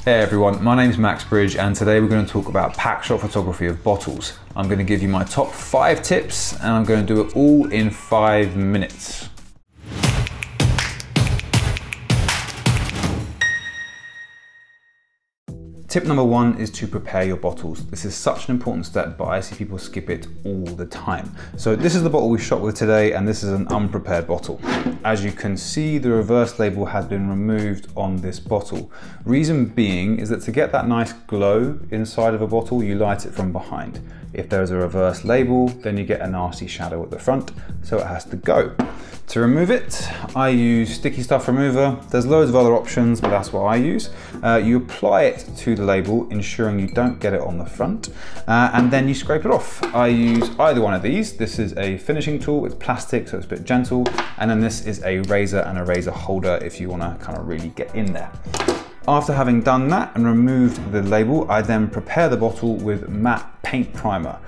Hey everyone, my name is Max Bridge and today we're going to talk about packshot photography of bottles. I'm going to give you my top 5 tips and I'm going to do it all in 5 minutes. Tip number 1 is to prepare your bottles. This is such an important step, but I see people skip it all the time. So this is the bottle we shot with today, and this is an unprepared bottle. As you can see, the reverse label has been removed on this bottle. Reason being is that to get that nice glow inside of a bottle, you light it from behind. If there's a reverse label, then you get a nasty shadow at the front, so it has to go. To remove it, I use sticky stuff remover. There's loads of other options, but that's what I use. You apply it to the label, ensuring you don't get it on the front, and then you scrape it off. I use either one of these. This is a finishing tool, it's plastic, so it's a bit gentle, and then this is a razor and a razor holder if you want to kind of really get in there. After having done that and removed the label, I then prepare the bottle with matte paint primer.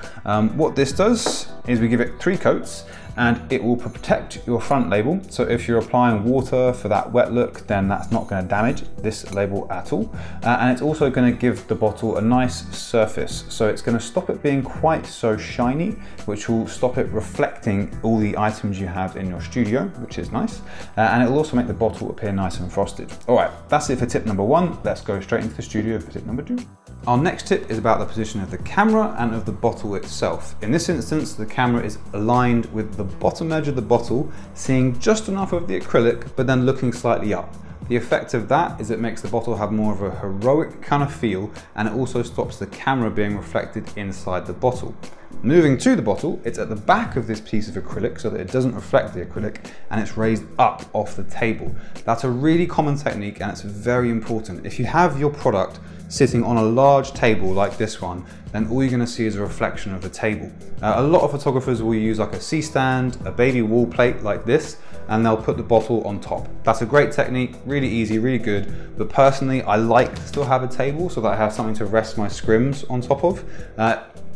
What this does is we give it 3 coats and it will protect your front label. So if you're applying water for that wet look, then that's not going to damage this label at all. And it's also going to give the bottle a nice surface. So it's going to stop it being quite so shiny, which will stop it reflecting all the items you have in your studio, which is nice. And it will also make the bottle appear nice and frosted. All right, that's it for tip number 1. Let's go straight into the studio for tip number 2. Our next tip is about the position of the camera and of the bottle itself. In this instance, the camera is aligned with the bottom edge of the bottle, seeing just enough of the acrylic, but then looking slightly up. The effect of that is it makes the bottle have more of a heroic kind of feel, and it also stops the camera being reflected inside the bottle. Moving to the bottle, it's at the back of this piece of acrylic so that it doesn't reflect the acrylic, and it's raised up off the table. That's a really common technique and it's very important. If you have your product sitting on a large table like this one, then all you're going to see is a reflection of the table. A lot of photographers will use like a C-stand, a baby wall plate like this, and they'll put the bottle on top. That's a great technique, really easy, really good. But personally, I like to still have a table so that I have something to rest my scrims on top of.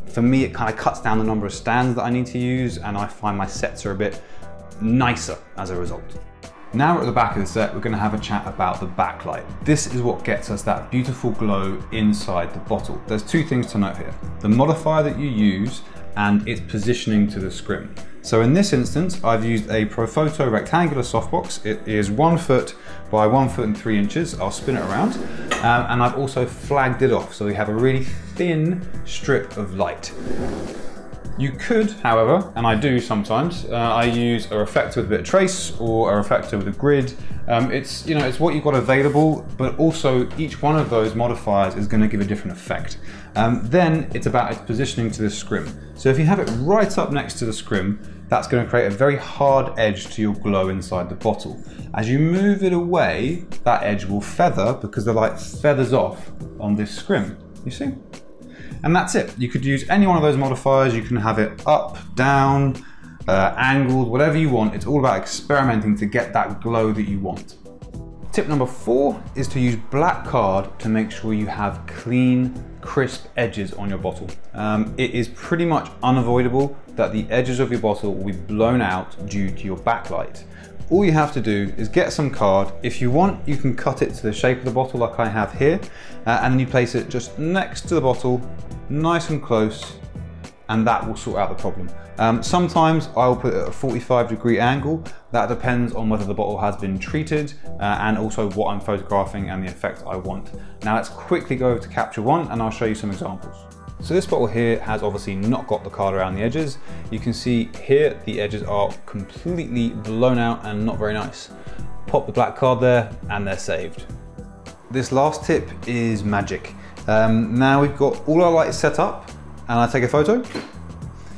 For me, it kind of cuts down the number of stands that I need to use, and I find my sets are a bit nicer as a result. Now we're at the back of the set, we're going to have a chat about the backlight. This is what gets us that beautiful glow inside the bottle. There's 2 things to note here. The modifier that you use and its positioning to the scrim. So in this instance, I've used a Profoto rectangular softbox. It is 1 foot by 1 foot and 3 inches. I'll spin it around. And I've also flagged it off. So we have a really thin strip of light. You could, however, and I do sometimes, I use a reflector with a bit of trace or a reflector with a grid. It's what you've got available, but also each one of those modifiers is going to give a different effect. Then it's about its positioning to the scrim. So if you have it right up next to the scrim, that's going to create a very hard edge to your glow inside the bottle. As you move it away, that edge will feather because the light feathers off on this scrim, you see? And that's it. You could use any one of those modifiers. You can have it up, down, angled, whatever you want. It's all about experimenting to get that glow that you want. Tip number 4 is to use black card to make sure you have clean, crisp edges on your bottle. It is pretty much unavoidable that the edges of your bottle will be blown out due to your backlight. All you have to do is get some card. If you want, you can cut it to the shape of the bottle like I have here, and then you place it just next to the bottle, nice and close, and that will sort out the problem. Sometimes I'll put it at a 45-degree angle. That depends on whether the bottle has been treated and also what I'm photographing and the effect I want. Now let's quickly go over to Capture One and I'll show you some examples. So this bottle here has obviously not got the card around the edges. You can see here the edges are completely blown out and not very nice. Pop the black card there and they're saved. This last tip is magic. Now we've got all our lights set up and I take a photo.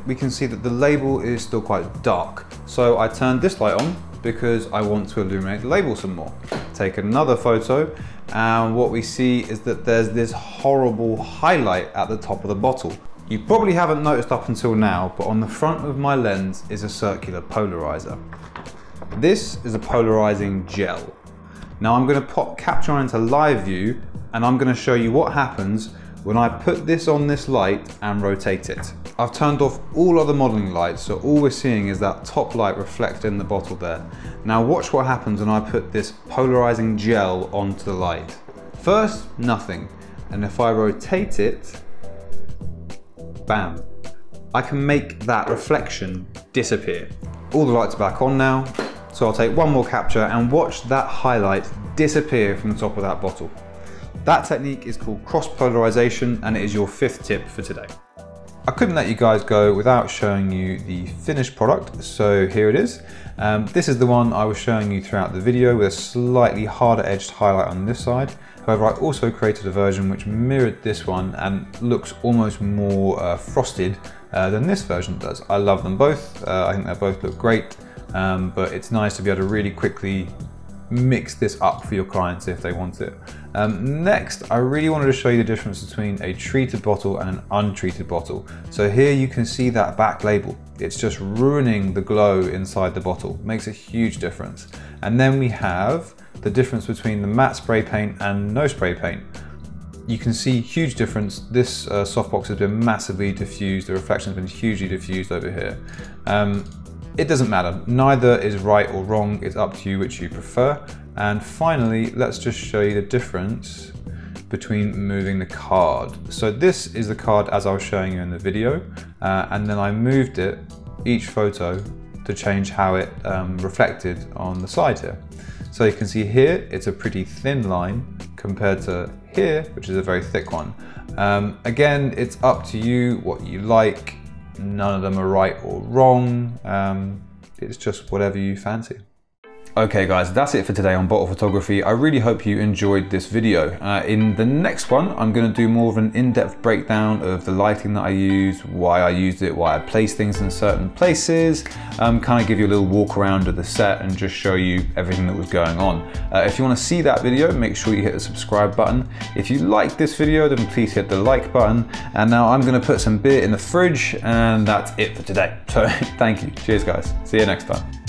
We can see that the label is still quite dark. So I turned this light on because I want to illuminate the label some more. Take another photo, and what we see is that there's this horrible highlight at the top of the bottle. You probably haven't noticed up until now, but on the front of my lens is a circular polarizer. This is a polarizing gel. Now I'm going to capture on into live view, and I'm going to show you what happens when I put this on this light and rotate it. I've turned off all other modeling lights, so all we're seeing is that top light reflected in the bottle there. Now watch what happens when I put this polarizing gel onto the light. First, nothing. And if I rotate it, bam, I can make that reflection disappear. All the lights are back on now, so I'll take one more capture and watch that highlight disappear from the top of that bottle. That technique is called cross polarization, and it is your 5th tip for today. I couldn't let you guys go without showing you the finished product, so here it is. This is the one I was showing you throughout the video with a slightly harder edged highlight on this side. However, I also created a version which mirrored this one and looks almost more frosted than this version does. I love them both. I think they both look great, but it's nice to be able to really quickly mix this up for your clients if they want it. Next, I really wanted to show you the difference between a treated bottle and an untreated bottle. So here you can see that back label. It's just ruining the glow inside the bottle. Makes a huge difference. And then we have the difference between the matte spray paint and no spray paint. You can see huge difference. This softbox has been massively diffused. The reflection has been hugely diffused over here. It doesn't matter. Neither is right or wrong. It's up to you which you prefer. And finally, let's just show you the difference between moving the card. So this is the card as I was showing you in the video, and then I moved it, each photo, to change how it reflected on the side here. So you can see here, it's a pretty thin line compared to here, which is a very thick one. Again, it's up to you what you like. None of them are right or wrong. It's just whatever you fancy. Okay guys, that's it for today on bottle photography. I really hope you enjoyed this video. In the next one, I'm going to do more of an in-depth breakdown of the lighting that I used, why I used it, why I placed things in certain places, kind of give you a little walk around of the set and just show you everything that was going on. If you want to see that video, make sure you hit the subscribe button. If you like this video, then please hit the like button. And now I'm going to put some beer in the fridge, and that's it for today. So thank you. Cheers guys. See you next time.